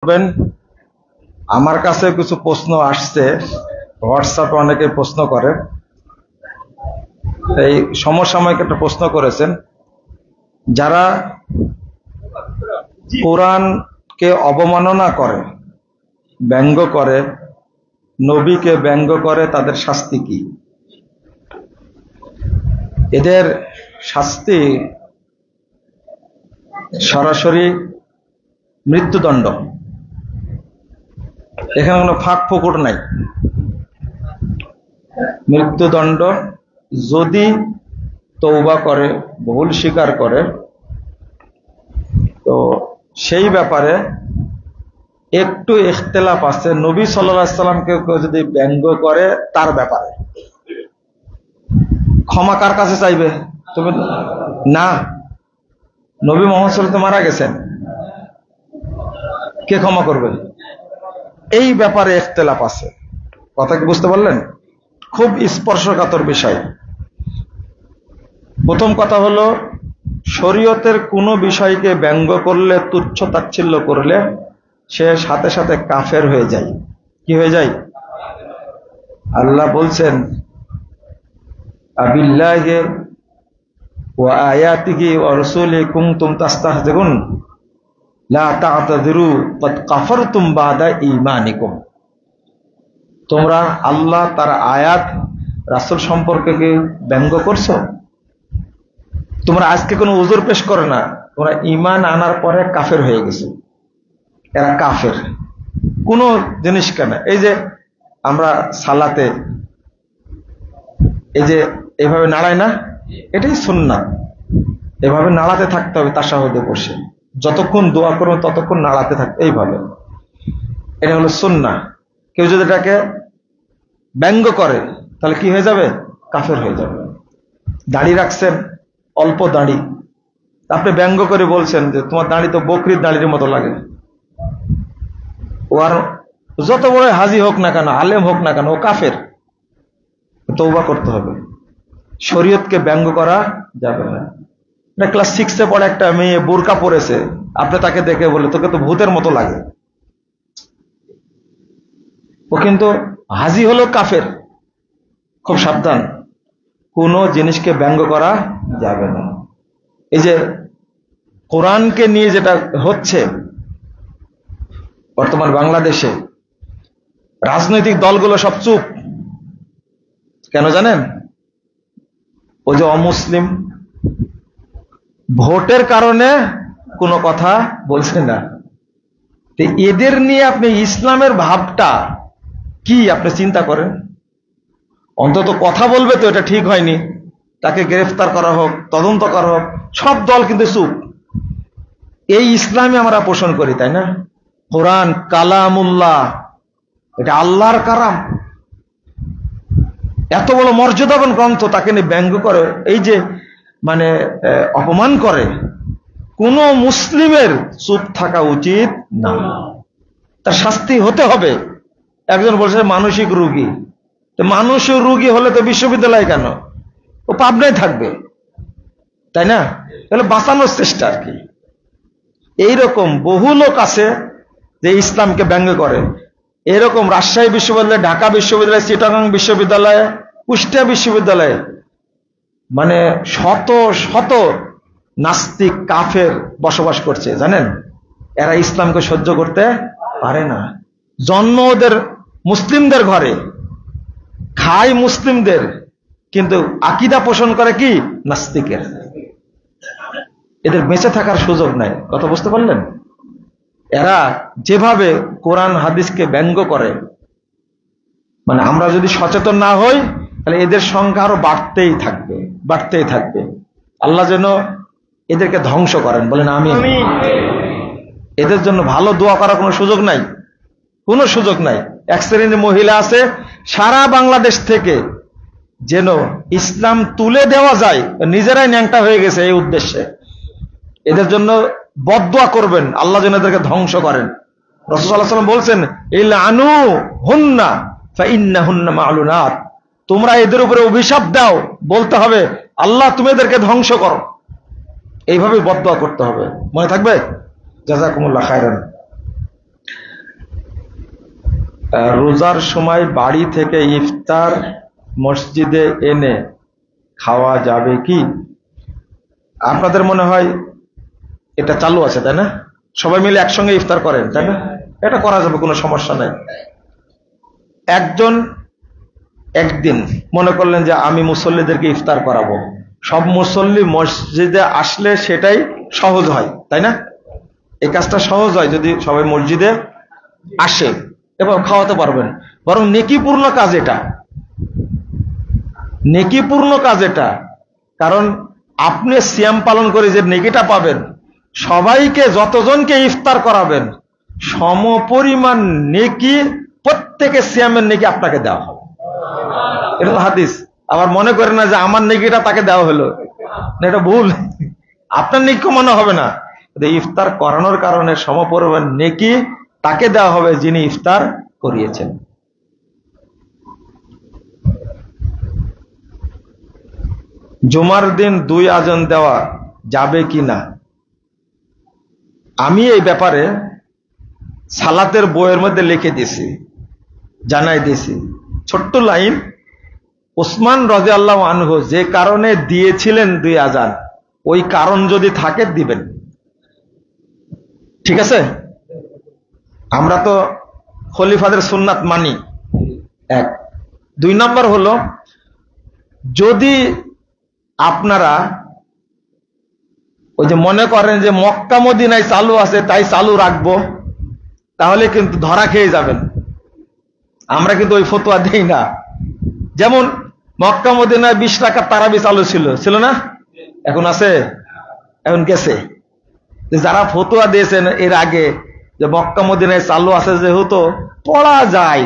করবেন। আমার কাছে কিছু প্রশ্ন আসছে, হোয়াটসঅ্যাপে অনেকে প্রশ্ন করে। এই সমসাময়িক একটা প্রশ্ন করেছেন, যারা কোরআনকে অবমাননা করে, ব্যঙ্গ করে, নবীকে ব্যঙ্গ করে, তাদের শাস্তি কি? এদের শাস্তি সরাসরি মৃত্যুদণ্ড। এখানে কোনো ফাঁক ফোকর নাই। মৃত্যুদণ্ড। যদি তওবা করে, ভুল স্বীকার করে, তো সেই ব্যাপারে একটু ইখতিলাফ আছে। নবী সাল্লাল্লাহু আলাইহি সাল্লামকে যদি ব্যঙ্গ করে তার ব্যাপারে ক্ষমা কার কাছে চাইবে? তুমি না, নবী মুহাম্মদ সাল্লাল্লাহু আলাইহি ওয়াসাল্লাম মারা গেছেন, কে ক্ষমা করবে? এই ব্যাপারে ইখতিলাফ আছে। কথা কি বুঝতে পারলেন? খুব স্পর্শকাতর বিষয়। প্রথম কথা হলো, শরীয়তের কোনো বিষয়কে ব্যঙ্গ করলে, তুচ্ছ তাচ্ছিল্য করলে, সে সাথে সাথে কাফের হয়ে যায়। কি হয়ে যায়? আল্লাহ বলছেন, আবিল্লাহি ওয়া আয়াতিহি ওয়া রাসূলিহি কুনতুম তাস্তাহজিউন লা তা'তাযিরু ক্বাদ কাফারতুম বা'দা ঈমানিকুম। তোমরা আল্লাহ তার আয়াত রাসূল সম্পর্কে কি ব্যঙ্গ করছো? তোমরা আজকে কোনো উযর পেশ করো না, তোমরা ঈমান আনার পরে কাফের হয়ে গেছো। এরা কাফের। কোনো জিনিস কেন, এই যে আমরা সালাতে এই যে এভাবে নাড়াই না, এটাই সুন্নাত। এভাবে নাড়াতে থাকতে হবে তাশাহুদে বসে, যতক্ষণ দোয়া করবে ততক্ষণ নাড়াতে থাকতে, এইভাবে। এটা হলো সুন্নাহ। কেউ যদি এটাকে ব্যঙ্গ করে তাহলে কি হয়ে যাবে? কাফের হয়ে যাবে। দাড়ি রাখছেন, অল্প দাড়ি, আপনি ব্যঙ্গ করে বলছেন যে তোমার দাড়ি তো বকরির দাড়ির মতো লাগে। ও আর যত বড় হাজি হোক না কেন, আলেম হোক না কেন, ও কাফের। তওবা করতে হবে। শরীয়তকে ব্যঙ্গ করা যাবে না। ক্লাস 6-এ পড়ে একটা মেয়ে বোরকা পরেছে, আপনি তাকে দেখে বলে তোকে তো ভূতের মতো লাগে, ও কিন্তু হাজি হলো কাফের। খুব সাবধান, কোন জিনিসকে ব্যঙ্গ করা যাবে না। এই যে কোরআনকে নিয়ে যেটা হচ্ছে বর্তমান বাংলাদেশে, রাজনৈতিক দলগুলো সব চুপ। কেন জানেন? ও যে অমুসলিম, ভোটের কারণে কোনো কথা বলছে না। এদের নিয়ে আপনি ইসলামের ভাবটা কি আপনি চিন্তা করেন? অন্তত কথা বলবে তো এটা ঠিক হয়নি, তাকে গ্রেফতার করা হোক, তদন্ত করা হোক। সব দল কিন্তু চুপ। এই ইসলামে আমরা পোষণ করি, তাই না? কোরআন কালামুল্লাহ, এটা আল্লাহর কালাম। এত বড় মর্যাদাবান গ্রন্থ, তাকে নিয়ে ব্যঙ্গ করে, এই যে মানে অপমান করে, কোন মুসলিমের চুপ থাকা উচিত না। তার শাস্তি হতে হবে। একজন বলছে মানসিক রোগী, তো মানসিক রোগী হলে তো বিশ্ববিদ্যালয় কেন? ও পাবনায় থাকবে, তাই না? তাহলে বাঁচানোর চেষ্টা আর কি। এইরকম বহু লোক আছে যে ইসলামকে ব্যঙ্গ করে। এরকম রাজশাহী বিশ্ববিদ্যালয়, ঢাকা বিশ্ববিদ্যালয়, চিটাগাং বিশ্ববিদ্যালয়, কুষ্টিয়া বিশ্ববিদ্যালয়ে মানে শত শত নাস্তিক কাফের বসবাস করছে, জানেন? এরা ইসলামকে সহ্য করতে পারে না। জন্ম ওদের মুসলিমদের ঘরে, খায় মুসলিমদের, কিন্তু আকীদা পোষণ করে কি? নাস্তিকের। এদের বেঁচে থাকার সুযোগ নাই। কথা বুঝতে পারলেন? এরা যেভাবে কোরআন হাদিসকে ব্যঙ্গ করে, মানে আমরা যদি সচেতন না হই তাহলে এদের সংখ্যা আরো বাড়তেই থাকবে, বাড়তেই থাকবে। আল্লাহ যেন এদেরকে ধ্বংস করেন, বলেন আমিন। এদের জন্য ভালো দোয়া করার কোনো সুযোগ নাই, কোনো সুযোগ নাই। এক শ্রেণীর মহিলা আছে সারা বাংলাদেশ থেকে যেন ইসলাম তুলে দেওয়া যায়, নিজেরাই ন্যাংটা হয়ে গেছে এই উদ্দেশ্যে। এদের জন্য বদদোয়া করবেন, আল্লাহ যেন এদেরকে ধ্বংস করেন। রাসূল সাল্লাল্লাহু আলাইহি ওয়াসাল্লাম বলছেন, ইলআনু হুন্না ফাইন্নাহুন্না মালুনাত। তোমরা এদের উপরে অভিশাপ দাও, বলতে হবে আল্লাহ তুমি এদেরকে ধ্বংস করো। এইভাবে বদদোয়া করতে হবে। মনে থাকবে? জাযাকুমুল্লাহ খায়রান। রোজার সময় বাড়ি থেকে ইফতার মসজিদে এনে খাওয়া যাবে কি? আপনাদের মনে হয় এটা চালু আছে, তাই না? সবাই মিলে একসঙ্গে ইফতার করেন, তাই না? এটা করা যাবে, কোনো সমস্যা নাই। একজন একদিন মনে করলেন যে আমি মুসল্লিদেরকে ইফতার করাবো, সব মুসল্লি মসজিদে আসলে সেটাই সহজ হয়, তাই না? এই কাজটা সহজ হয় যদি সবাই মসজিদে আসে এবং খাওয়াতে পারবেন। বরং নেকিপূর্ণ কাজ এটা, নেকিপূর্ণ কাজ এটা। কারণ আপনি সিয়াম পালন করে যে নেকিটা পাবেন, সবাইকে যতজনকে ইফতার করাবেন সমপরিমাণ নেকি, প্রত্যেকের সিয়ামের নেকি আপনাকে দেওয়া হবে। এটা তো হাদিস। আবার মনে করেন না যে আমার নেকিটা তাকে দেওয়া হলো, না, এটা ভুল। আপনার নেকি কমানো হবে না, ইফতার করানোর কারণে সমপরিমাণ নেকি তাকে দেওয়া হবে যিনি ইফতার করিয়েছেন। জুমার দিন 2 আজান দেওয়া যাবে কি না? আমি এই ব্যাপারে সালাতের বইয়ের মধ্যে লিখে দিয়েছি, জানাই দিয়েছি। ছোট্ট লাইন, ওসমান রাদিয়াল্লাহু আনহু যে কারণে দিয়েছিলেন 2 আজান, ওই কারণ যদি থাকে দিবেন, ঠিক আছে? আমরা তো খলিফাদের সুন্নাত মানি, 1। 2 নম্বর হলো, যদি আপনারা ওই যে মনে করেন যে মক্কা মদিনায় চালু আছে তাই চালু রাখবো, তাহলে কিন্তু ধরা খেয়ে যাবেন। আমরা কিন্তু ওই ফতোয়া দেই না। যেমন মক্কা মদিনায় 20 টাকা তারাবি চালু ছিল না? এখন আছে? এখন গেছে। যারা ফতোয়া দিয়েছেন এর আগে যে মক্কা মদিনায় চালু আছে যেহেতু পড়া যায়,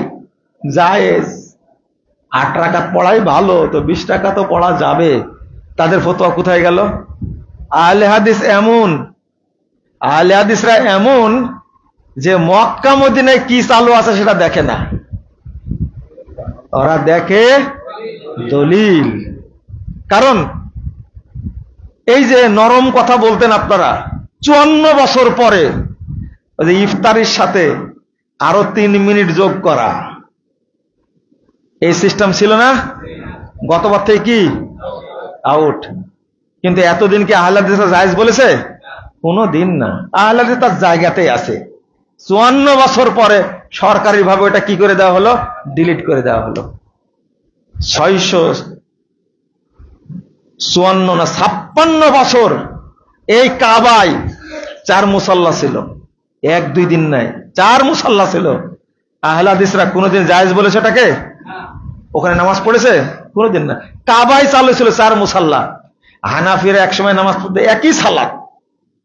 জায়েজ, 8 রাকাত পড়াই ভালো, তো 20 টাকা তো পড়া যাবে, তাদের ফতোয়া কোথায় গেল? আহলে হাদিস এমন, আহলে হাদিসরা এমন যে মক্কা মদিনায় কি চালু আছে সেটা দেখে না, ওরা দেখে দলিল। কারণ এই যে নরম কথা বলতেন আপনারা, 54 বছর পরে ইফতারির সাথে আরো 3 মিনিট যোগ করা, এই সিস্টেম ছিল না? গতবার থেকে কি আউট। কিন্তু এতদিন কি আহলে হাদিসরা জায়েজ বলেছে? কোনদিন না। আহলে হাদিস তার জায়গাতেই আছে। 54 বছর পরে সরকারি ভাবে এটা কি করে দেওয়া হলো? ডিলিট করে দেওয়া হলো। 654 না 56 বছর এই কাবায় 4 মুসাল্লা ছিল, 1-2 দিন নাই, 4 মুসাল্লা ছিল। আহলে হাদিসরা কোনদিন জায়েজ বলেছে এটাকে? ওখানে নামাজ পড়েছে? কোনদিন না। কাবায় চালু ছিল 4 মুসাল্লা। হানাফির এক সময় নামাজ পড়তে একই সালাত,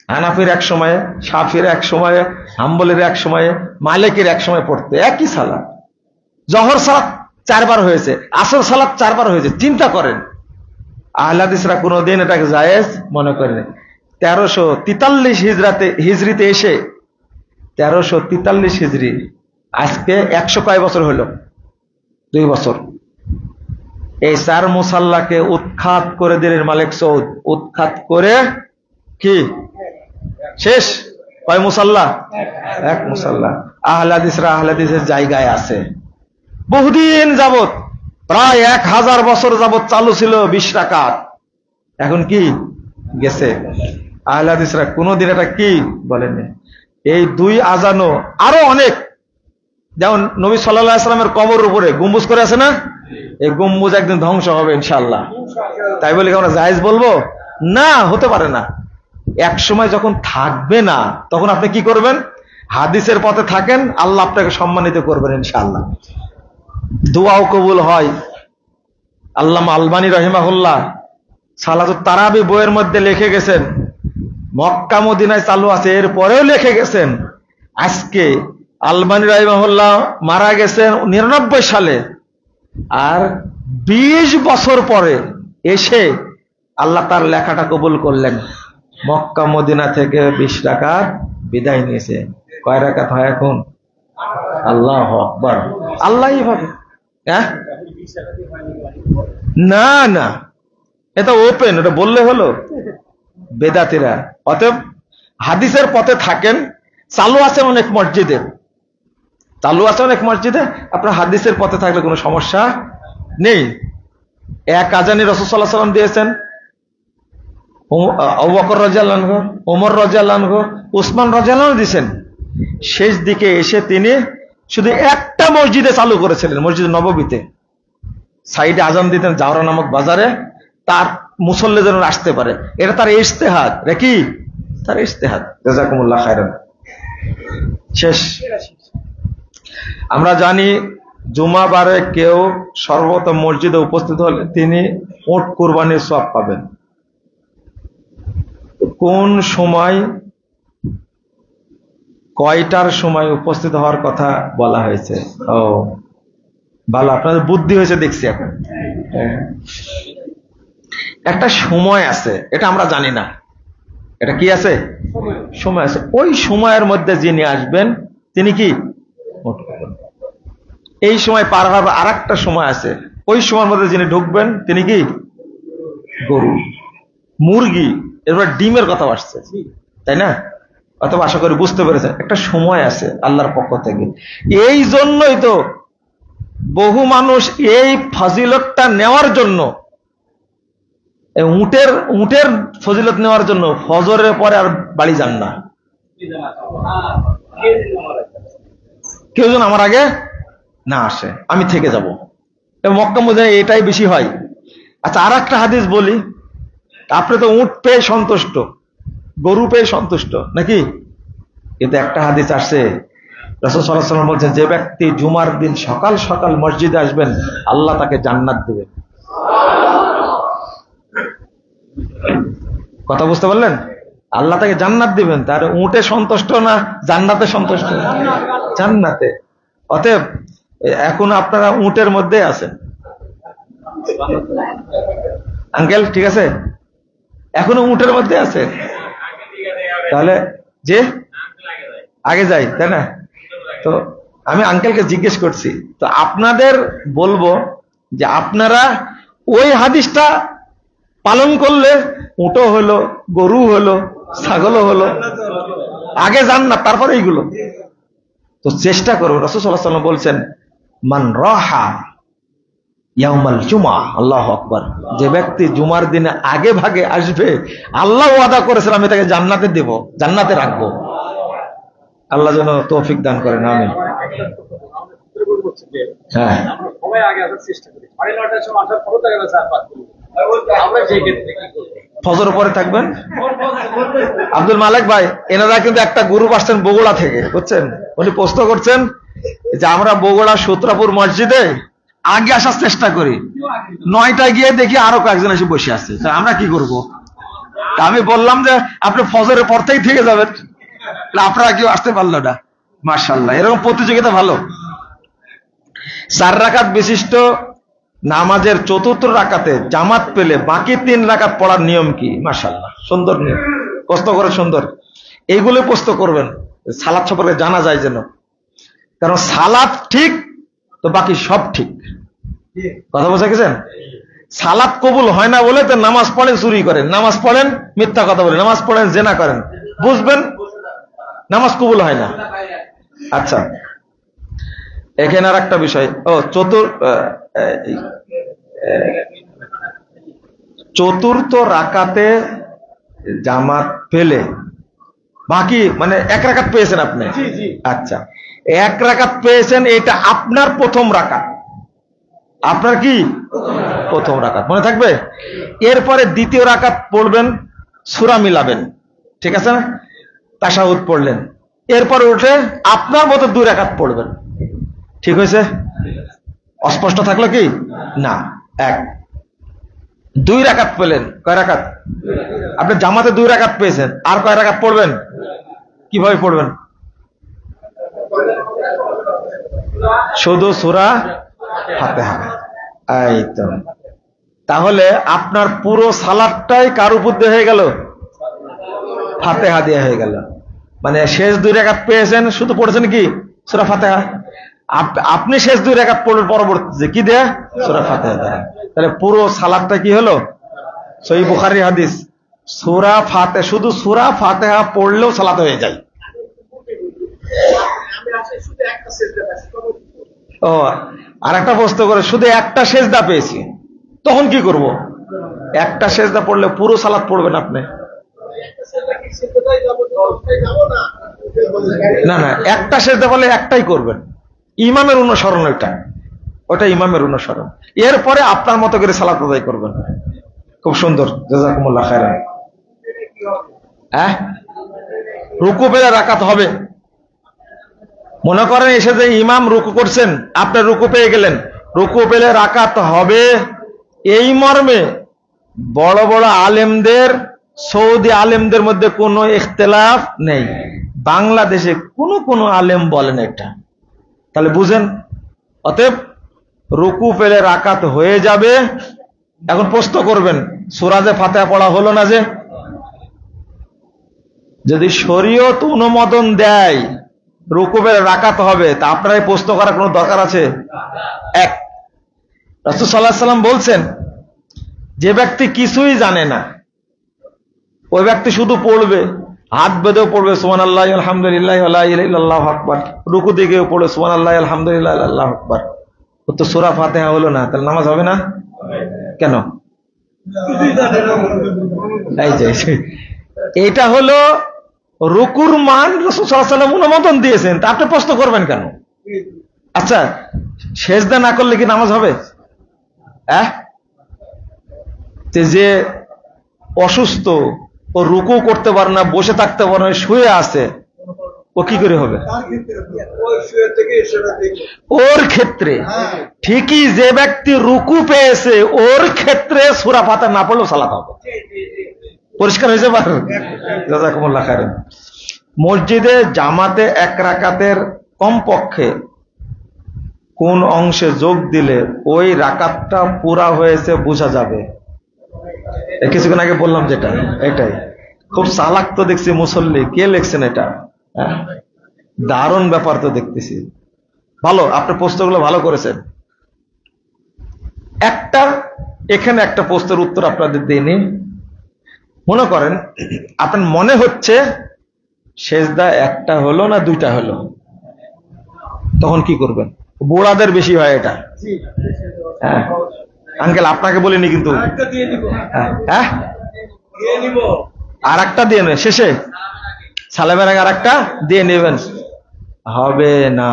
হানাফির এক সময়ে, শাফির এক সময়ে, হাম্বলের এক সময়ে, মালিকের এক সময় পড়তে একই সালাত। জহর সালাত 4 বার হয়েছে, আসর সালাত 4 বার হয়েছে। চিন্তা করেন, আহলে হাদিসরা কোনদিন এটাকে জায়েজ মনে করেন। 1343 হিজরিতে এসে, 1343 হিজরি, আজকে 100 কয় বছর হলো? 2 বছর। এই 4 মুসাল্লাকে উৎখাত করে দিলেন মালিক সৌদ। উৎখাত করে কি শেষ? কয় মুসাল্লা? 1 মুসাল্লা। আহলে হাদিসরা আহলে হাদিসের জায়গায় আছে। বহুদিন যাবত, প্রায় 1000 বছর যাবত চালু ছিল 20 রাকাত। এখন কি গেছে? আহলে হাদিসরা কোনদিন এটা কি বলেনি। এই 2 আজানও আরো অনেক, যেমন নবী সাল্লাল্লাহু আলাইহি ওয়াসাল্লামের কবরের উপরে গম্বুজ করে আছে না? এই গম্বুজ একদিন ধ্বংস হবে ইনশাআল্লাহ। তাই বলে আমরা জায়েজ বলবো না? হতে পারে না। এক সময় যখন থাকবে না, তখন আপনি কি করবেন? হাদিসের পথে থাকেন, আল্লাহ আপনাকে সম্মানিত করবেন ইনশাআল্লাহ। দোয়াও কবুল হয়। আল্লামা আলবানী রাহিমাহুল্লাহ সালাতুত তারাবি বইয়ের মধ্যে লিখে গেছেন, মক্কা মদিনায় চালু আছে, এর পরেও লিখে গেছেন, আজকে আলবানী রাহিমাহুল্লাহ মারা গেছেন 99 সালে, আর 20 বছর পরে এসে আল্লাহ তার লেখাটা কবুল করলেন। মক্কা মদিনা থেকে 20 রাকাত বিদায় নিয়েছে। কয় রাকাত হয় এখন? আল্লাহু আকবার। আল্লাহই ভাবে, হ্যাঁ? না না, এটা ওপেন, এটা বললে হলো বেদাতিরা। অতএব হাদিসের পথে থাকেন, চালু আছে অনেক মসজিদে, চালু আছে অনেক মসজিদে, আপনার হাদিসের পথে থাকলে কোনো সমস্যা নেই। এক আজানি রাসূল সাল্লাল্লাহু আলাইহি ওয়াসাল্লাম দিয়েছেন, আবু বকর রাদিয়াল্লাহু আনহু, ওমর রাদিয়াল্লাহু আনহু, উসমান রাদিয়াল্লাহু আনহু দিয়েছেন। শেষ দিকে এসে তিনি শুধু একটা মসজিদে চালু করেছিলেন, মসজিদ নববীতে সাইডে আজান দিতেন জাওরা নামক বাজারে, তার মুসল্লি যেন আসতে পারে। এটা তার ইজতিহাদ, কি তার ইজতিহাদ। জাযাকুমুল্লাহ খাইরান। শেষ। আমরা জানি জুমাবারে কেউ সর্বপ্রথম মসজিদে উপস্থিত হলে তিনি উট কুরবানির সওয়াব পাবেন। কোন সময়, কয়টার সময় উপস্থিত হওয়ার কথা বলা হয়েছে? ও ভালো, আপনাদের বুদ্ধি হয়েছে দেখছি এখন। একটা সময় আছে, এটা আমরা জানি না। এটা কি আছে? সময় আছে। ওই সময়ের মধ্যে যিনি আসবেন তিনি কি এই সময় পার হবে, আর একটা সময় আছে, ওই সময়ের মধ্যে যিনি ঢুকবেন তিনি কি গরু, মুরগি, এবার ডিমের কথা আসছে, তাই না? অথবা আশা করি বুঝতে পেরেছেন একটা সময় আছে আল্লাহর পক্ষ থেকে। এই জন্যই তো বহু মানুষ এই ফজিলতটা নেওয়ার জন্য, উটের ফজিলত নেওয়ার জন্য ফজরের পরে আর বাড়ি যান না। কেউ যেন আমার আগে না আসে, আমি থেকে যাব। মক্কা মদিনায় এটাই বেশি হয়। আচ্ছা, আর একটা হাদিস বলি, আপনি তো উট পেয়ে সন্তুষ্ট, গরু পেয়ে সন্তুষ্ট নাকি? কিন্তু একটা হাদিস আসছে, রাসূল সাল্লাল্লাহু আলাইহি ওয়াসাল্লাম বলছেন, যে ব্যক্তি জুমার দিন সকাল সকাল মসজিদে আসবেন আল্লাহ তাকে জান্নাত দেবে। কথা বুঝতে পারলেন? আল্লাহ তাকে জান্নাত দিবেন। তার উটে সন্তুষ্ট না জান্নাতে সন্তুষ্ট? জান্নাতে। অতএব এখন আপনারা উটের মধ্যে আছেন। আঙ্কেল ঠিক আছে, এখনো উটের মধ্যে আছে, তাহলে যে আগে যাই, তাই না? তো আমি আঙ্কেলকে জিজ্ঞেস করছি, তো আপনাদের বলবো যে আপনারা ওই হাদিসটা পালন করলে উটও হলো, গরু হলো, ছাগলও হলো, আগে যান না তারপরে এইগুলো। তো চেষ্টা করবো। রাসূল সাল্লাল্লাহু আলাইহি ওয়াসাল্লাম বলছেন, মান রাহা ইয়াউমাল জুমআ, আল্লাহু আকবার, যে ব্যক্তি জুমার দিনে আগে ভাগে আসবে আল্লাহ ওয়াদা করেছেন আমি তাকে জান্নাতে দেব, জান্নাতে রাখবো। আল্লাহ যেন তৌফিক দান করেন, আমিন। হ্যাঁ, ফজর পরে থাকবেন। আব্দুল মালিক ভাই, এনারা কিন্তু একটা গ্রুপ আসছেন বগুড়া থেকে, বুঝছেন? উনি প্রশ্ন করছেন যে আমরা বগুড়া সূত্রাপুর মসজিদে আগে আসার চেষ্টা করি, 9টায় গিয়ে দেখি আরো কয়েকজন এসে বসে আছে, আমরা কি করব? আমি বললাম যে আপনি ফজরের পর থেকেই থেকে যাবেন, আপনারা কেউ আসতে পারলো না। মাশাআল্লাহ, এরকম প্রতিযোগিতা ভালো। 4 রাকাত বিশিষ্ট নামাজের 4র্থ রাকাতে জামাত পেলে বাকি 3 রাকাত পড়ার নিয়ম কি? মাশাআল্লাহ, সুন্দর নিয়ম, প্রশ্ন করে সুন্দর। এইগুলো প্রশ্ন করবেন সালাত সম্পর্কে জানা যায় যেন, কারণ সালাত ঠিক তো বাকি সব ঠিক। কথা বোঝা গেছেন? সালাত কবুল হয় না বলে তো নামাজ পড়েন চুরি করেন, নামাজ পড়েন মিথ্যা কথা বলেন, নামাজ পড়েন জেনা করেন, বুঝবেন নামাজ কবুল হয় না। আচ্ছা, এখানে আর একটা বিষয়, চতুর্থ রাকাতে জামাত পেলে বাকি মানে 1 রাকাত পেয়েছেন আপনি। আচ্ছা, 1 রাকাত পেয়েছেন, এটা আপনার প্রথম রাকাত, আপনার কি প্রথম রাকাত, মনে থাকবে? এরপরে দ্বিতীয় রাকাত পড়বেন, সূরা মিলাবেন, ঠিক আছে না? তাশাহুদ পড়লেন, এরপর উঠে আপনার মতো 2 রাকাত পড়বেন, ঠিক হয়েছে? অস্পষ্ট থাকলো কি না? 2 রাকাত পেলেন, কয় রাকাত? আপনি জামাতে 2 রাকাত পেয়েছেন, আর কয় রাকাত পড়বেন? কিভাবে পড়বেন? শুধু সূরা ফাতিহা। এই তো, তাহলে আপনার পুরো সালাতটাই কার উপর দিয়ে হয়ে গেল? ফাতিহা দিয়ে হয়ে গেল। মানে শেষ 2 রাকাত পেয়েছেন, শুধু পড়েছেন কি? সূরা ফাতিহা। আপনি শেষ 2 রাকাত পড়লেন পরবর্তীতে কি দিয়ে? সূরা ফাতিহা দিয়ে। তাহলে পুরো সালাতটা কি হলো? সহিহ বুখারী হাদিস, সূরা ফাতিহা, শুধু সূরা ফাতিহা পড়লেও সালাত হয়ে যায়। ও, আর একটা প্রশ্ন করে, শুধু একটা সেজদা পেয়েছি, তখন কি করব? একটা সেজদা পড়লে পুরো সালাত পড়বেন আপনি? না না, একটা সেজদা বলে একটাই করবেন, ইমামের অনুসরণ, ওটা ইমামের অনুসরণ। এরপরে আপনার মতো করে সালাত আদায় করবেন। খুব সুন্দর, জাযাকুমুল্লাহ খায়রান। রুকু পেলে রাকাত হবে। মনে করেন এসে যে ইমাম রুকু করছেন, আপনি রুকু পেয়ে গেলেন, রুকু পেলে রাকাত হবে, এই মর্মে বড় বড় আলেমদের, সৌদি আলেমদের মধ্যে কোনো ইখতিলাফ নেই। বাংলাদেশে কোন আলেম বলেন এটা, তাহলে বুঝেন। অতএব রুকু পেলে রাকাত হয়ে যাবে। এখন প্রশ্ন করবেন, সূরা ফাতিহা পড়া হলো না যে? যদি শরীয়ত অনুমোদন দেয় রুকু পেলে রাকাত হবে, তা আপনার এই প্রশ্ন করার কোনো দরকার আছে? এক, রাসূল সাল্লাল্লাহু আলাইহি ওয়াসাল্লাম বলছেন, যে ব্যক্তি কিছুই জানে না, ওই ব্যক্তি শুধু পড়বে, হাত বেঁধেও পড়বে সুবহানাল্লাহ আলহামদুলিল্লাহ ওয়া লা ইলাহা ইল্লাল্লাহু আকবার, রুকু দিকেও পড়বে সুবহানাল্লাহ আলহামদুলিল্লাহ আল্লাহু আকবার, ও তো সূরা ফাতিহা হলো না, তাহলে নামাজ হবে না কেন? এটা হলো রুকুর মান রাসূল সাল্লাল্লাহু আলাইহি ওয়াসাল্লাম অনুমোদন দিয়েছেন, তা আপনি প্রশ্ন করবেন কেন? আচ্ছা, সেজদা না করলে কি নামাজ হবে? যে অসুস্থ, ও রুকু করতে পারে না, বসে থাকতে পারে না, শুয়ে আছে, ও কি করে হবে? ওর ক্ষেত্রে ঠিকই যে ব্যক্তি রুকু পেয়েছে, ওর ক্ষেত্রে সূরা ফাতিহা না পড়লেও সালাত হবে। পরিষ্কার হয়েছে? জাযাকুমুল্লাহ খায়রান। মসজিদে জামাতে এক রাকাতের কমপক্ষে কোন অংশে যোগ দিলে ওই রাকাতটা পুরা হয়েছে বোঝা যাবে? কিছুক্ষণ আগে বললাম যেটা, এটাই। খুব চালাক তো দেখছি মুসল্লি, কে লিখছেন এটা? দারুণ ব্যাপার তো দেখতেছি। ভালো, আপনি প্রশ্নগুলো ভালো করেছেন। এখানে একটা প্রশ্নের উত্তর আপনাদের দিইনি। মনে করেন আপনার মনে হচ্ছে সেজদা একটা হলো না দুইটা হলো, তখন কি করবেন? বুড়াদের বেশি হয় এটা। আঙ্কেল আপনাকে বলিনি কিন্তু, আর একটা দিয়ে নেবেন শেষে, সালামের আগে আর একটা দিয়ে নেবেন। হবে না,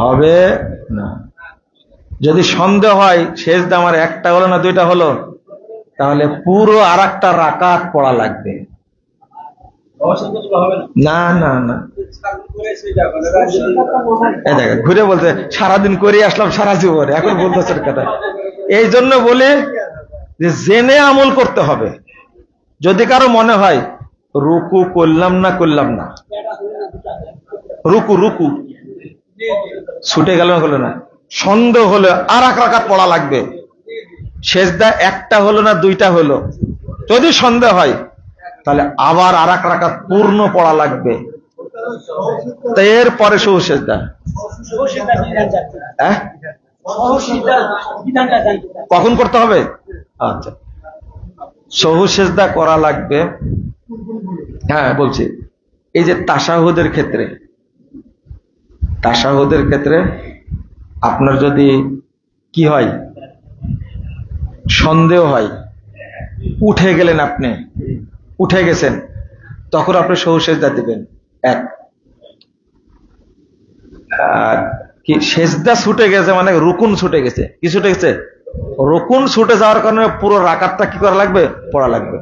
হবে না। যদি সন্দেহ হয় সেজদা আমার একটা হলো না দুইটা হলো, তাহলে পুরো আর একটা রাকাত পড়া লাগবে। না না না, ঘুরে বলতে সারাদিন করে আসলাম সারা জীবনে, এখন বলতেছে কথা। এই জন্য বলি যে জেনে আমল করতে হবে। যদি কারো মনে হয় রুকু করলাম না, রুকু ছুটে গেল না, সন্দেহ হলে আর এক রাকাত পড়া লাগবে। সেজদা একটা হলো না দুইটা হলো, যদি সন্দেহ হয় তাহলে আবার আর এক রাকাত পূর্ণ পড়া লাগবে। এরপরে সহু সেজদা। কখন করতে হবে? আচ্ছা, সহু সেজদা করা লাগবে। হ্যাঁ বলছি, এই যে তাশাহুদের ক্ষেত্রে আপনার যদি কি হয়, সন্দেহ হয়, উঠে গেলেন, আপনি উঠে গেছেন, তখন আপনি সহু সেজদা দিবেন। এক, আর কি সেজদা ছুটে গেছে মানে রুকুন ছুটে গেছে। কি ছুটে গেছে? রুকুন ছুটে যাওয়ার কারণে পুরো রাকাতটা কি করা লাগবে? পড়া লাগবে।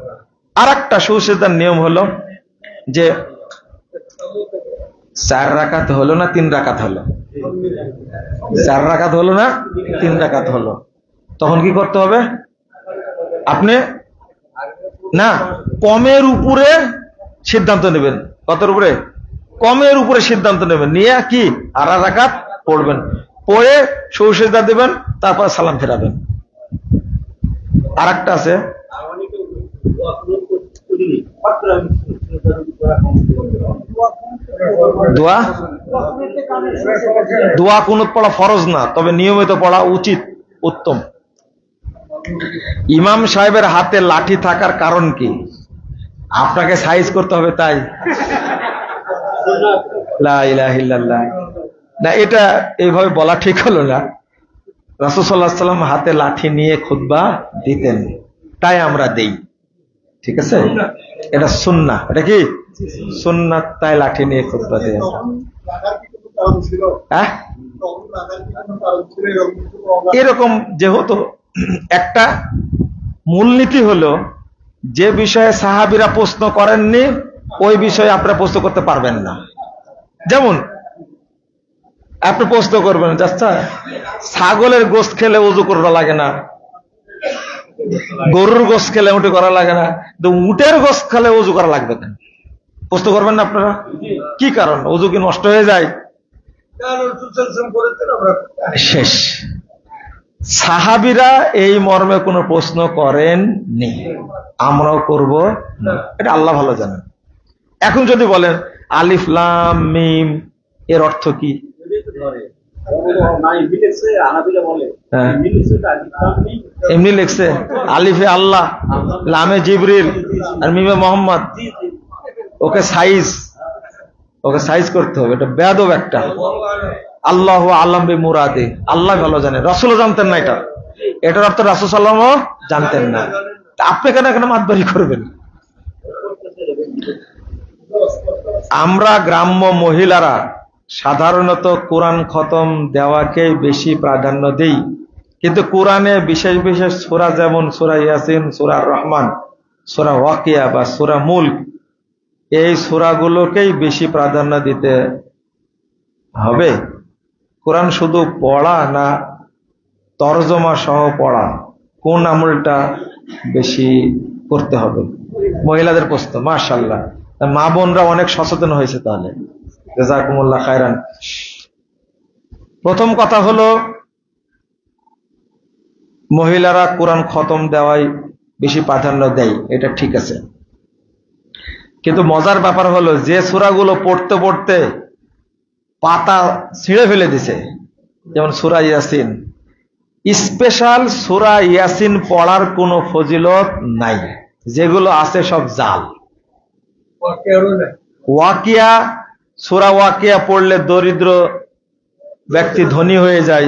আর একটা সহু সেজদার নিয়ম হলো যে 4 রাকাত হলো না 3 রাকাত হলো, 4 রাকাত হলো না 3 রাকাত হলো, তখন কি করতে হবে? আপনি না, কমের উপরে সিদ্ধান্ত নেবেন। কতের উপরে? কমের উপরে সিদ্ধান্ত নেবেন, নিয়ে কি আর রাকাত পড়বেন, পড়ে সহু সেজদা দিবেন, তারপর সালাম ফেরাবেন। আর একটা আছে, দোয়া কুনুত পড়া ফরজ না, তবে নিয়মিত পড়া উচিত, উত্তম। ইমাম সাহেবের হাতে লাঠি থাকার কারণ কি? আপনাকে সাইজ করতে হবে তাই? লা ইলাহা ইল্লাল্লাহ। না, এটা এইভাবে বলা ঠিক হলো না। রাসূল সাল্লাল্লাহু আলাইহি ওয়াসাল্লাম হাতে লাঠি নিয়ে খুতবা দিতেন, তাই আমরা দেই। ঠিক আছে, এটা সুন্নাহ। এটা কি সুন্নাত, তাই লাঠি নিয়ে খুতবা দেয়। এরকম যেহেতু একটা মূলনীতি হলো, যে বিষয়ে সাহাবীরা প্রশ্ন করেননি ওই বিষয়ে আপনারা প্রশ্ন করতে পারবেন না। যেমন আপনি প্রশ্ন করবেন, আচ্ছা ছাগলের গোশত খেলে ওযু করা লাগে না, গরুর গোশত খেলে উঠে করা লাগে না, তো উটের গোশত খেলে ওযু করা লাগবে কেন? প্রশ্ন করবেন না আপনারা? কি কারণ? ওযু কি নষ্ট হয়ে যায়? শেষ। সাহাবীরা এই মর্মে কোনো প্রশ্ন করেননি, আমরাও করব না, এটা আল্লাহ ভালো জানেন। এখন যদি বলেন আলিফ লাম মিম এর অর্থ কি? এমনি লিখছে, আলিফে আল্লাহ, লামে জিবরিল আর মিমে মোহাম্মদ। ওকে সাইজ করতে হবে, এটা বেয়াদব একটা। আল্লাহ আলাম বি মুরাদে, আল্লাহ ভালো জানে, রাসূলও জানতেন না এটা, এটার অর্থ রাসূল সাল্লাল্লাহু আলাইহি ওয়াসাল্লামও জানতেন না। আপনি কেন এখানে মাতবারি করবেন? আমরা গ্রাম্য মহিলারা সাধারণত কোরআন খতম দেওয়াকে বেশি প্রাধান্য দেই, কিন্তু কোরআনে বিশেষ বিশেষ সূরা, যেমন সূরা ইয়াসিন, সূরা রহমান, সূরা ওয়াকিয়া বা সূরা মুলক, এই সূরাগুলোকেই বেশি প্রাধান্য দিতে হবে। কোরআন শুধু পড়া না তরজমা সহ পড়া, কোন আমলটা বেশি করতে হবে? মহিলাদের প্রশ্ন। মাশাআল্লাহ, মা বোনরা অনেক সচেতন হয়েছে, তাহলে জাযাকুমুল্লাহ খায়রান। প্রথম কথা হলো, মহিলারা কোরআন খতম দেওয়ায় বেশি প্রাধান্য দেয়, এটা ঠিক আছে। কিন্তু মজার ব্যাপার হলো, যে সূরাগুলো পড়তে পড়তে পাতা ছিঁড়ে ফেলে দিছে, যেমন সূরা ইয়াসিন, স্পেশাল সূরা ইয়াসিন পড়ার কোনো ফজিলত নাই, যেগুলো আছে সব জাল। ওয়াকিয়া, সূরা ওয়াকিয়া পড়লে দরিদ্র ব্যক্তি ধনী হয়ে যায়,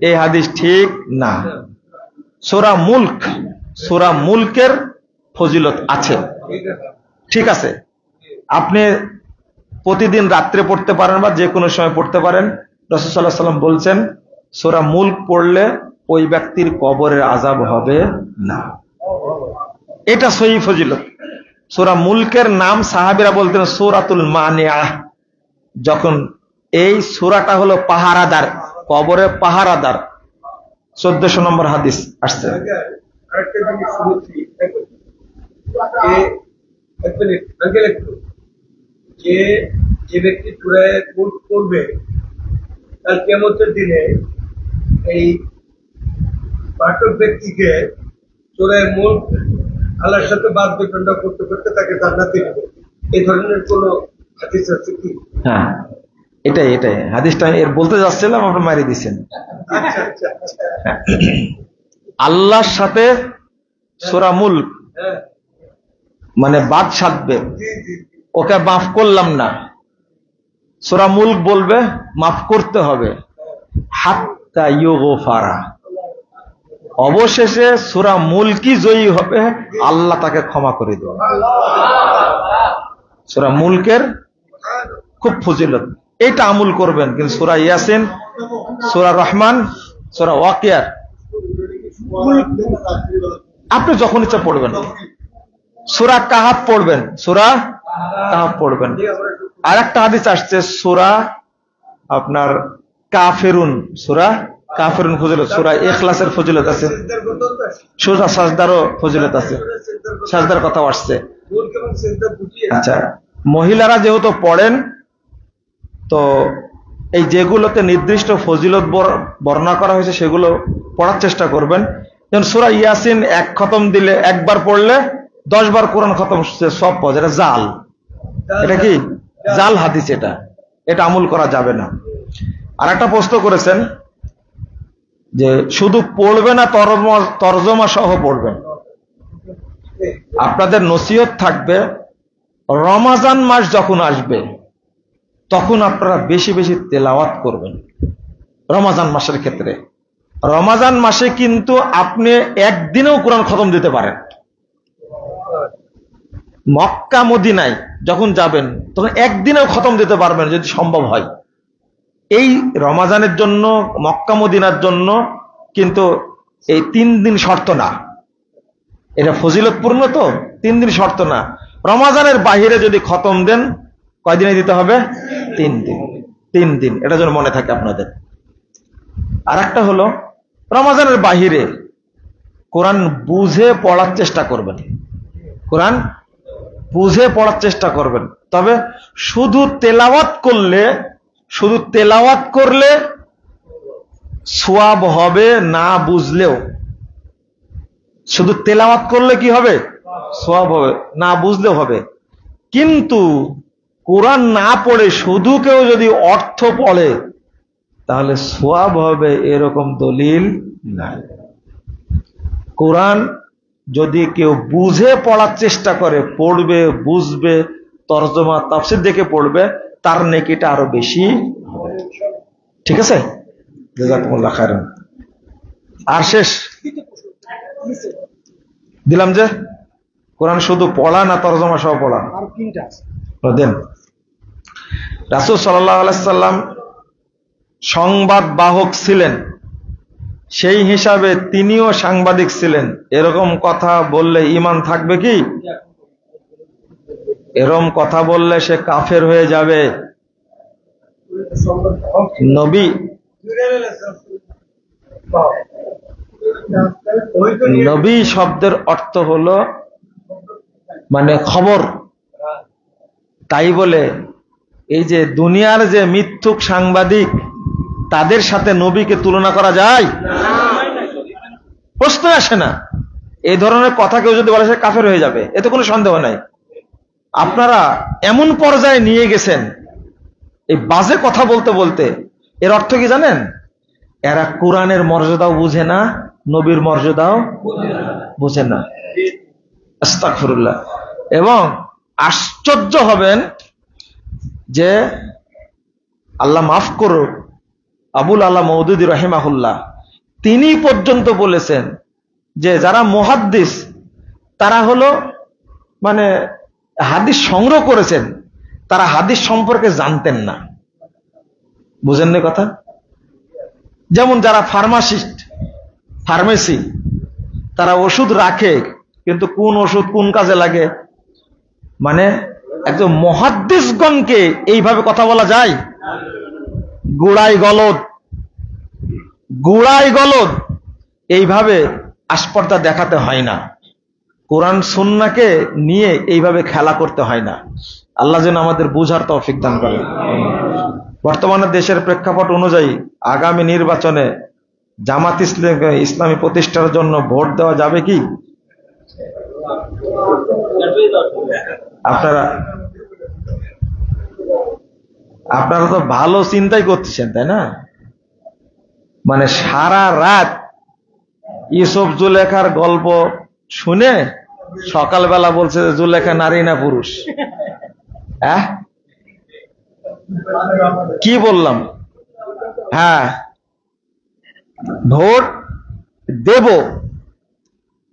এই হাদিস ঠিক না। সূরা মুলকের ফজিলত আছে, ঠিক আছে, আপনি প্রতিদিন রাত্রে পড়তে পারেন বা যে কোনো সময় পড়তে পারেন। রাসূল সাল্লাল্লাহু আলাইহি ওয়াসাল্লাম বলছেন, সূরা মুলক পড়লে ওই ব্যক্তির কবরের আযাব হবে না, এটা সহিহ ফজিলত। সূরা মুলকের নাম সাহাবীরা বলতেন সূরাতুল মানিয়া, যখন এই সূরাটা হলো পাহারাদার, কবরে পাহারাদার। 1400 নম্বর হাদিস আসছে। যে ব্যক্তি সূরায়ে মুলক পড়বে, তার কিয়ামতের দিনে এই পাঠক ব্যক্তিকে সূরায়ে মুলক আল্লাহর সাথে বাদ বিতণ্ডা করতে করতে তাকে জান্নাতে নেবে। এই ধরনের কোন হাদিস আছে কি? হ্যাঁ, এটাই হাদিসটা এর বলতে যাচ্ছিলাম, আপনি মারি দিচ্ছেন। আল্লাহর সাথে সূরা মুলক মানে বাদ সাধবে, ওকে মাফ করলাম না, সূরা মুলক বলবে মাফ করতে হবে, হাত্তা ইউগফারা, অবশেষে সূরা মুলকই জয়ী হবে, আল্লাহ তাকে ক্ষমা করে দেবে। সূরা মুলকের খুব ফজিলত, এটা আমল করবেন। কিন্তু সূরা ইয়াসিন, সূরা রহমান, সূরা ওয়াকিয়া আপনি যখন ইচ্ছা পড়বেন। সূরা কাহাফ পড়বেন, সূরা কাহাফ পড়বেন। আর একটা হাদিস আসছে সূরা আপনার কাফিরুন, সূরা কাফিরুন ফজিলত, সূরা ইখলাসের ফজিলত আছে, সূরা সাজদারও ফজিলত আছে, সাজদার কথা আসছে। আচ্ছা, মহিলারা যেহেতু পড়েন, তো এই যেগুলোতে নির্দিষ্ট ফজিলত বর্ণনা করা হয়েছে সেগুলো পড়ার চেষ্টা করবেন। যেমন সূরা ইয়াসিন এক খতম দিলে, একবার পড়লে 10 বার কোরআন খতম সব পাওয়া যায়। এটা জাল, এটা কি জাল হাদিস, এটা আমল করা যাবে না। আর একটা প্রশ্ন করেছেন যে শুধু পড়বে না, তরজমা সহ পড়বেন। আপনাদের নসিহত থাকবে, রমাজান মাস যখন আসবে তখন আপনারা বেশি বেশি তেলাওয়াত করবেন। রমজান মাসের ক্ষেত্রে, রমজান মাসে কিন্তু আপনি একদিনেও কোরআন খতম দিতে পারেন। মক্কা মদিনায় যখন যাবেন তখন একদিনেও খতম দিতে পারবেন যদি সম্ভব হয়। এই রমজানের জন্য, মক্কা মদিনার জন্য কিন্তু এই 3 দিন শর্ত না, এটা ফজিলতপূর্ণ, তো 3 দিন শর্ত না। রমজানের বাহিরে যদি খতম দেন কয়দিনে দিতে হবে? 3 দিন। 3 দিন, এটা যেন মনে থাকে আপনাদের। আর একটা হলো, রমজানের বাহিরে কোরআন বুঝে পড়ার চেষ্টা করবেন, কোরআন বুঝে পড়ার চেষ্টা করবেন। তবে শুধু তেলাওয়াত করলে সওয়াব হবে, না বুঝলেও। শুধু তেলাওয়াত করলে কি হবে? সওয়াব হবে, না বুঝলেও হবে। কিন্তু কোরআন না পড়ে শুধু কেউ যদি অর্থ পড়ে তাহলে সওয়াব হবে এরকম দলিল নাই। কোরআন যদি কেউ বুঝে পড়ার চেষ্টা করে, পড়বে, বুঝবে, তরজমা তাফসীর দেখে পড়বে, তার নেকিটা আরো বেশি হবে। ঠিক আছে, জাযাকুমুল্লাহ খাইরান। আর শেষ দিলাম যে কোরআন শুধু পড়া না তরজমা সহ পড়া? দেন। রাসূল সাল্লাল্লাহু আলাইহি সাল্লাম সংবাদ বাহক ছিলেন, সেই হিসাবে তিনিও সাংবাদিক ছিলেন। এরকম কথা বললে ঈমান থাকবে কি? এরকম কথা বললে সে কাফের হয়ে যাবে। নবী শব্দের অর্থ হলো মানে খবর। তাই বলে এই যে দুনিয়ার যে মিথ্যুক সাংবাদিক, তাদের সাথে নবীকে তুলনা করা যায়? প্রশ্ন আসে না। এই ধরনের কথা কেউ যদি বলে সে কাফের হয়ে যাবে, এতে কোনো সন্দেহ নাই। আপনারা এমন পর্যায়ে নিয়ে গেছেন এই বাজে কথা বলতে বলতে। এর অর্থ কি জানেন? এরা কোরআনের মর্যাদাও বুঝে না, নবীর মর্যাদাও বুঝে না। আস্তাগফিরুল্লাহ। এবং আশ্চর্য হবেন যে আল্লাহ মাফ করুক, আবুল আলা মওদুদী রাহিমাহুল্লাহ তিনি পর্যন্ত বলেছেন যে যারা মুহাদ্দিস তারা হলো মানে হাদিস সংগ্রহ করেছেন, তারা হাদিস সম্পর্কে জানতেন না। বুঝেন না কথা? যেমন যারা ফার্মেসি, তারা ওষুধ রাখে, কিন্তু কোন ওষুধ কোন কাজে লাগে, মানে একজন মুহাদ্দিসগণকে এইভাবে কথা বলা যায়? গুড়াই গলদ এইভাবে আস্পর্ধা দেখাতে হয় না। কোরআন সুন্নাহকে নিয়ে এইভাবে খেলা করতে হয় না। আল্লাহ যেন আমাদের বুঝার তৌফিক দান করেন। বর্তমানে দেশের প্রেক্ষাপট অনুযায়ী আগামী নির্বাচনে জামাত ইসলামী প্রতিষ্ঠার জন্য ভোট দেওয়া যাবে কি? আপনারা তো ভালো চিন্তাই করতেছেন, তাই না? মানে সারা রাত ইউসুফ জুলেখার গল্প শুনে সকালবেলা বলছে যে জুলেখা নারী না পুরুষ। কি বললাম? হ্যাঁ, ভোট দেব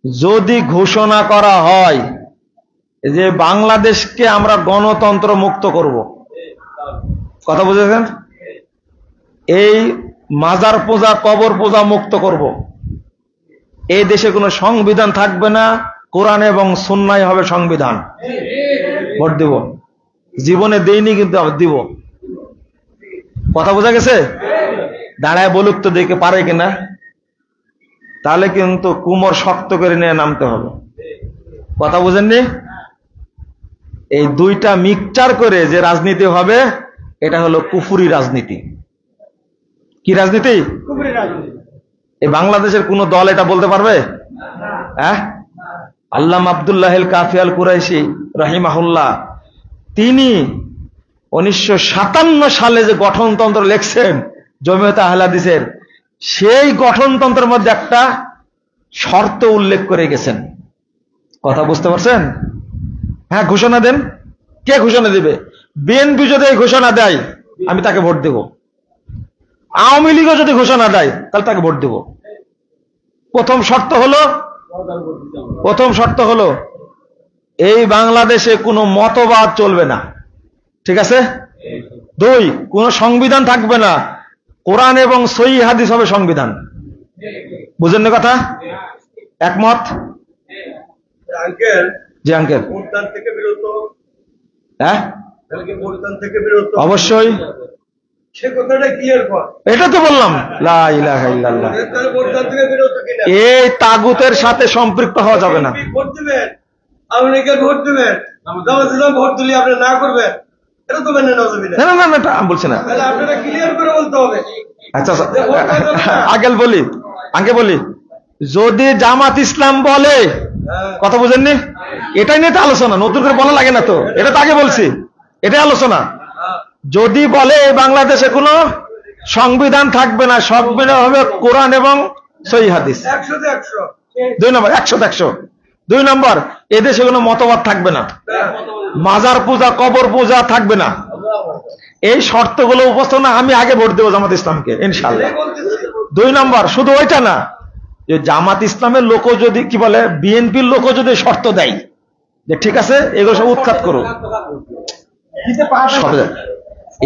যদি ঘোষণা করা হয় যে বাংলাদেশকে আমরা গণতন্ত্র মুক্ত করব। কথা বুঝেছেন? এই মাজার পূজা, কবর পূজা মুক্ত করব। এই দেশে কোনো সংবিধান থাকবে না, কোরআন এবং সুন্নাহই হবে সংবিধান। ভোট দেব। জীবনে দেইনি, কিন্তু দিব। কথা বোঝা গেছে? দাঁড়ায় বলুক তো দেখে পারে কিনা। তাহলে কিন্তু কুমোর শক্ত করে নিয়ে নামতে হবে। কথা বুঝেননি? এই দুইটা মিক্সচার করে যে রাজনীতি হবে, এটা হলো কুফরি রাজনীতি। কি রাজনীতি? এই বাংলাদেশের কোন দল এটা বলতে পারবে? আল্লামা আব্দুল্লাহ আল কাফি আল কুরাইশি রাহিমাহুল্লাহ তিনি 1957 সালে যে গঠনতন্ত্র লিখছেন জমিয়তে আহলে হাদিসের, সেই গঠনতন্ত্রের মধ্যে একটা শর্ত উল্লেখ করে গেছেন। কথা বুঝতে পারছেন? হ্যাঁ, ঘোষণা দেন। কে ঘোষণা দিবে? বিএনপি যদি এই ঘোষণা দেয় আমি তাকে ভোট দেব, আওয়ামী লীগও যদি ঘোষণা দেয় তাহলে তাকে ভোট দেব। প্রথম শর্ত হলো এই বাংলাদেশে কোনো মতবাদ চলবে না, ঠিক আছে? 2, কোনো সংবিধান থাকবে না, কোরআন এবং সহিহ হাদিস হবে সংবিধান। বুঝেন না কথা? একমত? জি আঙ্কেল। হ্যাঁ অবশ্যই, সে কথাটা ক্লিয়ার কর। এটা তো বললাম লা ইলাহা ইল্লাল্লাহ। এই তাগুতের সাথে সম্পৃক্ত হওয়া যাবে না। ভোট দিবেন, আপনি ভোট দিবেন, ভোট দিলে আপনি না করবেন, এটা তো মেনে নেওয়া যাবে না। না না না আমি বলছি না, তাহলে আপনারা ক্লিয়ার করে বলতে হবে। আচ্ছা আগে বলি, যদি জামাত ইসলাম বলে, কথা বুঝেননি, এটাই নিয়ে তো আলোচনা, নতুন করে বলা লাগে না তো, এটা তো আগে বলছি, এটাই আলোচনা। যদি বলে বাংলাদেশে কোনো সংবিধান থাকবে না, সংবিধান হবে কোরআন এবং সহিহ হাদিস, 2 নম্বর 100 2 নম্বর এদেশে কোনো মতবাদ থাকবে না, মাজার পূজা কবর পূজা থাকবে না। এই শর্তগুলো উপস্থাপনা আমি আগে ভোট দেবো জামাত ইসলামকে ইনশাআল্লাহ। 2 নম্বর শুধু ওইটা না, যে জামাত ইসলামের লোক যদি কি বলে, বিএনপির লোক যদি শর্ত দেয় যে ঠিক আছে এগুলো সব উৎখাত করো,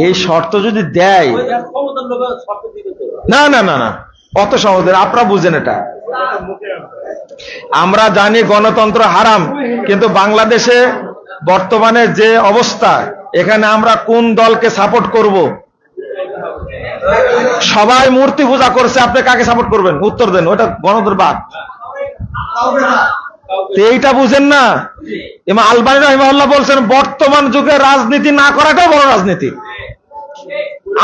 এই শর্ত যদি দেয়, না না না না অত সহজে আপনারা বুঝেন এটা। আমরা জানি গণতন্ত্র হারাম, কিন্তু বাংলাদেশে বর্তমানে যে অবস্থা, এখানে আমরা কোন দলকে সাপোর্ট করব? সবাই মূর্তি পূজা করছে, আপনি কাকে সাপোর্ট করবেন? উত্তর দেন, ওটা গণতন্ত্র বাদ। এইটা বুঝেন না? ইমাম আলবানী রাহিমাহুল্লাহ বলছেন বর্তমান যুগে রাজনীতি না করাটাই বড় রাজনীতি।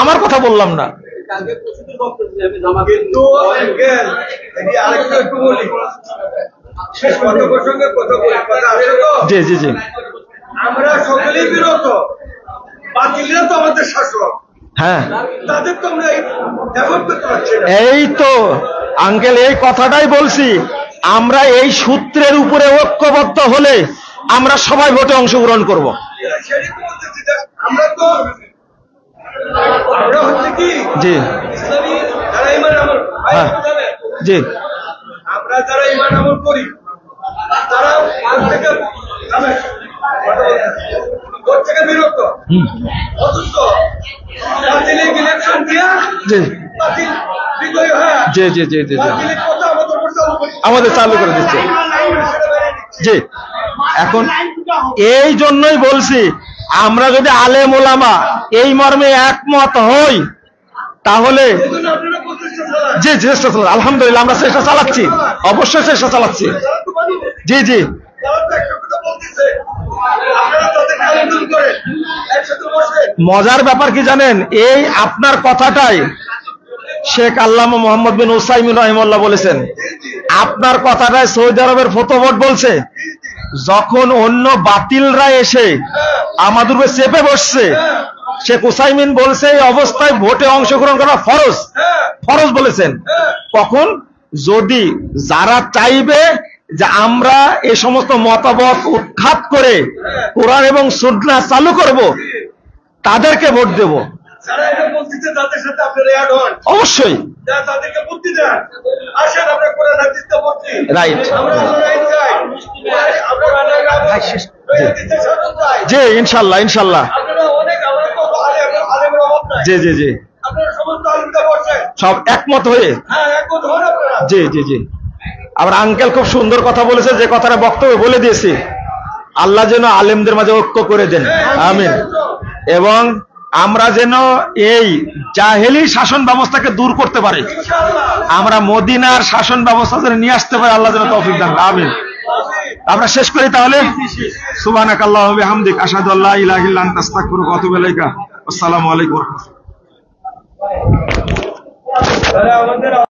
আমার কথা বললাম না। জি জি জি, আমরা সকলেই বিরত, বাতিলরা তো আমাদের শাসক। হ্যাঁ তাদের তো আমরা এখন করতে পারছি না। এই তো আঙ্কেল এই কথাটাই বলছি, আমরা এই সূত্রের উপরে ঐক্যবদ্ধ হলে আমরা সবাই ভোটে অংশগ্রহণ করব। আমরা তো আমরা হচ্ছে কি জি ইসলামী যারা ইমান আমল, হ্যাঁ জি, আমরা যারা ইমান আমল করি তারা ভোট থেকে বিরত, অথচ বাতিলের ইলেকশন দিয়া জি বাতিল বিজয়ী হয়, জি জি জি জি বাতিলের কথা আমাদের চালু করে দিচ্ছে। জি এখন এই জন্যই বলছি, আমরা যদি আলেম ওলামা এই মর্মে একমত হই তাহলে জি চেষ্টা চালাচ্ছি, আলহামদুলিল্লাহ আমরা চেষ্টা চালাচ্ছি, অবশ্যই চেষ্টা চালাচ্ছি। জি জি মজার ব্যাপার কি জানেন, এই আপনার কথাটাই শেখ আল্লামা মোহাম্মদ বিন উসাইমিন রাহিমাহুল্লাহ বলেছেন, আপনার কথাটাই সৌদি আরবের ফতোয়া বোর্ড বলছে, যখন অন্য বাতিলরা এসে আমাদের উপরে চেপে বসছে, শেখ উসাইমিন বলছে এই অবস্থায় ভোটে অংশগ্রহণ করা ফরজ, ফরজ বলেছেন। কখন? যদি যারা চাইবে যে আমরা এই সমস্ত মতবাদ উৎখাত করে কোরআন এবং সুন্নাহ চালু করব, তাদেরকে ভোট দেব। অবশ্যই রাইট, জি ইনশাল্লাহ ইনশাল্লাহ, জি জি জি সব একমত হয়ে, জি জি জি। আবার আঙ্কেল খুব সুন্দর কথা বলেছে, যে কথাটা বক্তব্য বলে দিয়েছি, আল্লাহ যেন আলেমদের মাঝে ঐক্য করে দেন, আমিন। এবং আমরা যেন এই জাহেলি শাসন ব্যবস্থাকে দূর করতে পারি, আমরা মদিনার শাসন ব্যবস্থা যেন নিয়ে আসতে পারি, আল্লাহ যেন তৌফিক দান, আমিন। আমরা শেষ করি তাহলে। সুবহানাকাল্লাহু ওয়া বিহামদিক, আশহাদু আল্লা ইলাহা ইল্লা আনতা, আস্তাগফিরুকা ওয়া আতুবু ইলাইকা। আসসালামু আলাইকুম ওয়া রাহমাতুল্লাহ।